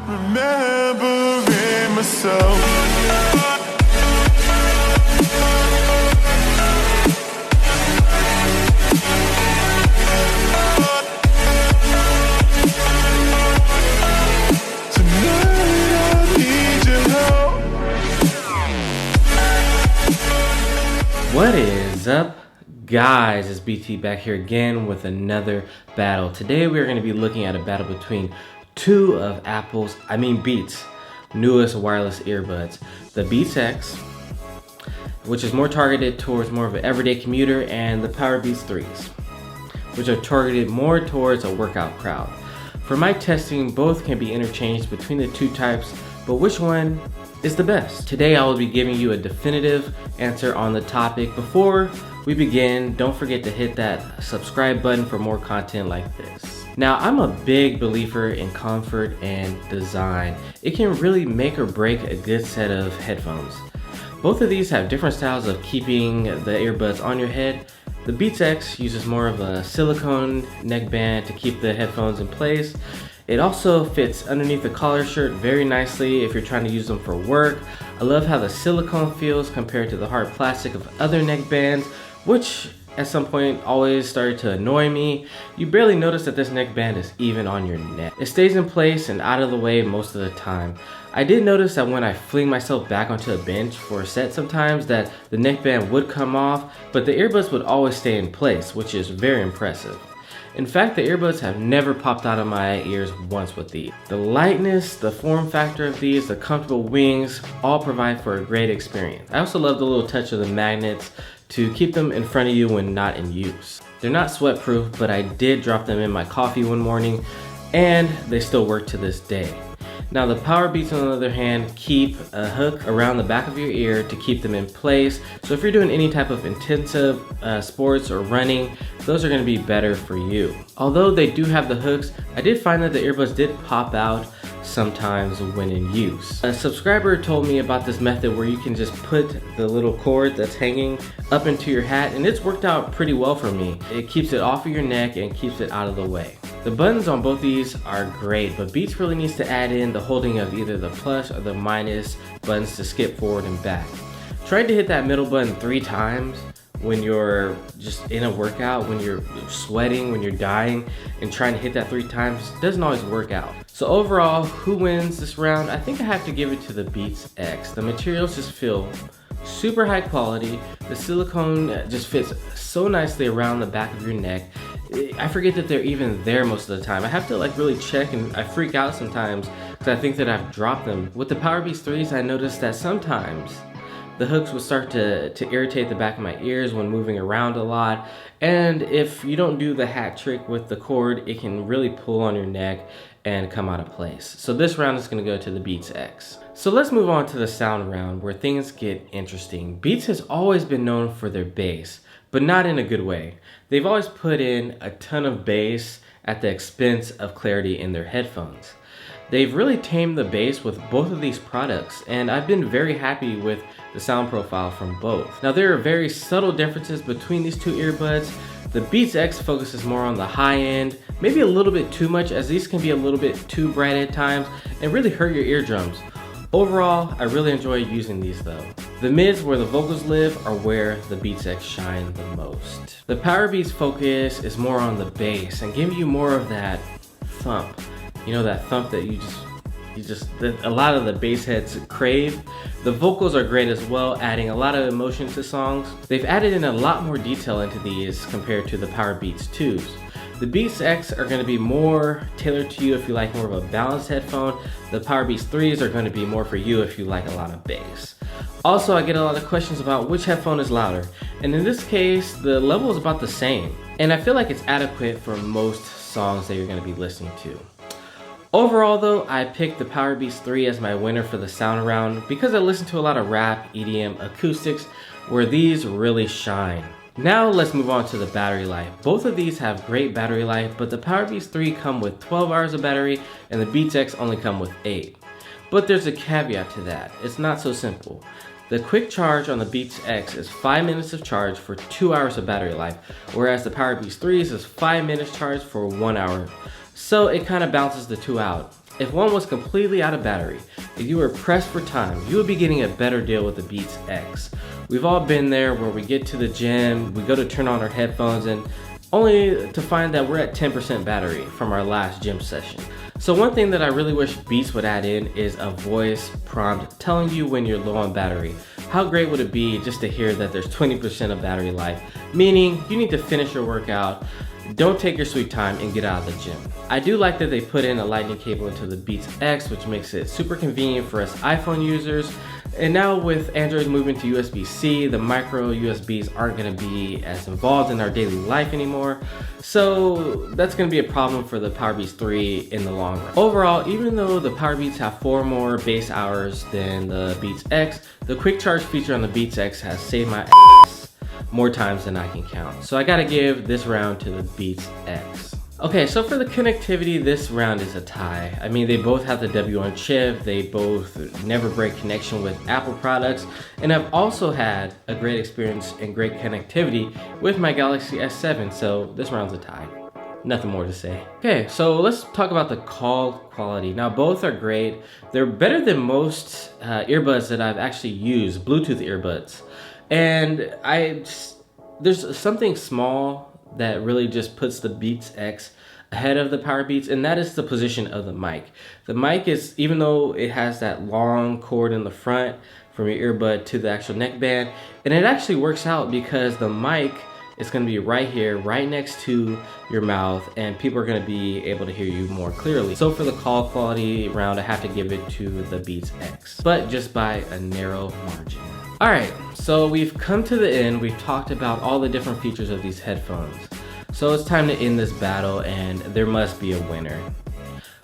remembering myself. What is up, guys? It's BT back here again with another battle. Today we are going to be looking at a battle between two of Beats' newest wireless earbuds. The Beats X, which is more targeted towards more of an everyday commuter, and the Powerbeats 3s, which are targeted more towards a workout crowd. For my testing, both can be interchanged between the two types, but which one is the best? Today I will be giving you a definitive answer on the topic. Before we begin, don't forget to hit that subscribe button for more content like this. Now, I'm a big believer in comfort and design. It can really make or break a good set of headphones. Both of these have different styles of keeping the earbuds on your head. The Beats X uses more of a silicone neckband to keep the headphones in place. It also fits underneath the collar shirt very nicely if you're trying to use them for work. I love how the silicone feels compared to the hard plastic of other neckbands, which at some point always started to annoy me. You barely notice that this neckband is even on your neck. It stays in place and out of the way most of the time. I did notice that when I fling myself back onto a bench for a set sometimes that the neckband would come off, but the earbuds would always stay in place, which is very impressive. In fact, the earbuds have never popped out of my ears once with these. The lightness, the form factor of these, the comfortable wings, all provide for a great experience. I also love the little touch of the magnets to keep them in front of you when not in use. They're not sweat proof, but I did drop them in my coffee one morning and they still work to this day. Now the Powerbeats, on the other hand, keep a hook around the back of your ear to keep them in place. So if you're doing any type of intensive sports or running, those are going to be better for you. Although they do have the hooks, I did find that the earbuds did pop out sometimes when in use. A subscriber told me about this method where you can just put the little cord that's hanging up into your hat, and it's worked out pretty well for me. It keeps it off of your neck and keeps it out of the way. The buttons on both these are great, but Beats really needs to add in the holding of either the plus or the minus buttons to skip forward and back. Trying to hit that middle button 3 times when you're just in a workout, when you're sweating, when you're dying, and trying to hit that 3 times doesn't always work out. So overall, who wins this round? I think I have to give it to the Beats X. The materials just feel super high quality. The silicone just fits so nicely around the back of your neck. I forget that they're even there most of the time. I have to really check, and I freak out sometimes because I think that I've dropped them. With the Powerbeats 3s, I noticed that sometimes the hooks would start to irritate the back of my ears when moving around a lot. And if you don't do the hat trick with the cord, it can really pull on your neck and come out of place. So this round is going to go to the Beats X. So let's move on to the sound round where things get interesting. Beats has always been known for their bass, but not in a good way. They've always put in a ton of bass at the expense of clarity in their headphones. They've really tamed the bass with both of these products, and I've been very happy with the sound profile from both. Now there are very subtle differences between these two earbuds. The Beats X focuses more on the high end, maybe a little bit too much, as these can be a little bit too bright at times and really hurt your eardrums. Overall, I really enjoy using these though. The mids, where the vocals live, are where the Beats X shine the most. The Powerbeats focus is more on the bass and giving you more of that thump. You know, that thump that a lot of the bass heads crave. The vocals are great as well, adding a lot of emotion to songs. They've added in a lot more detail into these compared to the Powerbeats 2s. The Beats X are going to be more tailored to you if you like more of a balanced headphone. The Powerbeats 3s are going to be more for you if you like a lot of bass. Also, I get a lot of questions about which headphone is louder, and in this case, the level is about the same. And I feel like it's adequate for most songs that you're going to be listening to. Overall though, I picked the Powerbeats 3 as my winner for the sound round because I listen to a lot of rap, EDM, acoustics, where these really shine. Now let's move on to the battery life. Both of these have great battery life, but the Powerbeats 3 come with 12 hours of battery and the Beats X only come with 8. But there's a caveat to that. It's not so simple. The quick charge on the Beats X is 5 minutes of charge for 2 hours of battery life, whereas the Powerbeats 3s is 5 minutes charge for 1 hour. So it kind of balances the two out. if one was completely out of battery, if you were pressed for time, you would be getting a better deal with the Beats X. We've all been there where we get to the gym, we go to turn on our headphones, and only to find that we're at 10% battery from our last gym session. So one thing that I really wish Beats would add in is a voice prompt telling you when you're low on battery. How great would it be just to hear that there's 20% of battery life, meaning you need to finish your workout, don't take your sweet time and get out of the gym. I do like that they put in a lightning cable into the Beats X, which makes it super convenient for us iPhone users. And now with Android moving to USB-C, the micro USBs aren't gonna be as involved in our daily life anymore. So that's gonna be a problem for the Powerbeats 3 in the long run. Overall, even though the Powerbeats have 4 more bass hours than the Beats X, the quick charge feature on the Beats X has saved my ass more times than I can count. So I gotta give this round to the Beats X. Okay, so for the connectivity, this round is a tie. I mean, they both have the W1 chip, they both never break connection with Apple products, and I've also had a great experience and great connectivity with my Galaxy S7, so this round's a tie. Nothing more to say. Okay, so let's talk about the call quality. Now, both are great. They're better than most earbuds that I've actually used, Bluetooth earbuds. And there's something small that really just puts the Beats X ahead of the Powerbeats, and that is the position of the mic. The mic is, even though it has that long cord in the front from your earbud to the actual neckband, and it actually works out because the mic is going to be right here, right next to your mouth, and people are going to be able to hear you more clearly. So for the call quality round, I have to give it to the Beats X, but just by a narrow margin. All right, so we've come to the end. We've talked about all the different features of these headphones. So it's time to end this battle, and there must be a winner.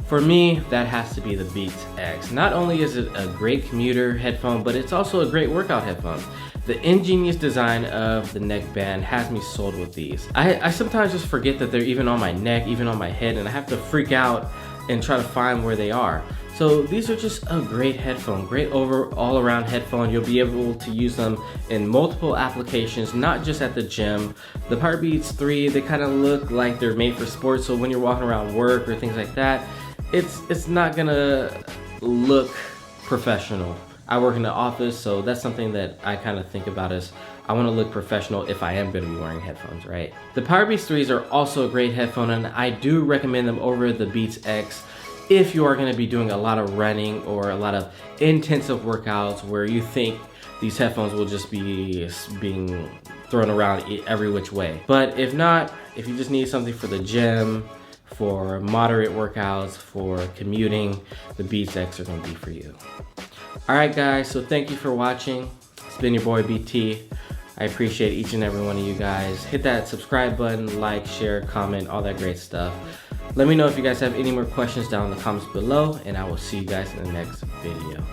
For me, that has to be the Beats X. Not only is it a great commuter headphone, but it's also a great workout headphone. The ingenious design of the neckband has me sold with these. I sometimes just forget that they're even on my neck, even on my head, and I have to freak out and try to find where they are. So these are just a great headphone, great all-around headphone. You'll be able to use them in multiple applications, not just at the gym. The Powerbeats 3, they kind of look like they're made for sports, so when you're walking around work or things like that, it's not gonna look professional. I work in the office, so that's something that I kind of think about as I want to look professional if I am going to be wearing headphones, right? The Powerbeats 3s are also a great headphone, and I do recommend them over the Beats X if you are going to be doing a lot of running or a lot of intensive workouts where you think these headphones will just be being thrown around every which way. But if not, if you just need something for the gym, for moderate workouts, for commuting, the Beats X are going to be for you. Alright guys, so thank you for watching. It's been your boy BT. I appreciate each and every one of you guys. Hit that subscribe button, like, share, comment, all that great stuff. Let me know if you guys have any more questions down in the comments below, and I will see you guys in the next video.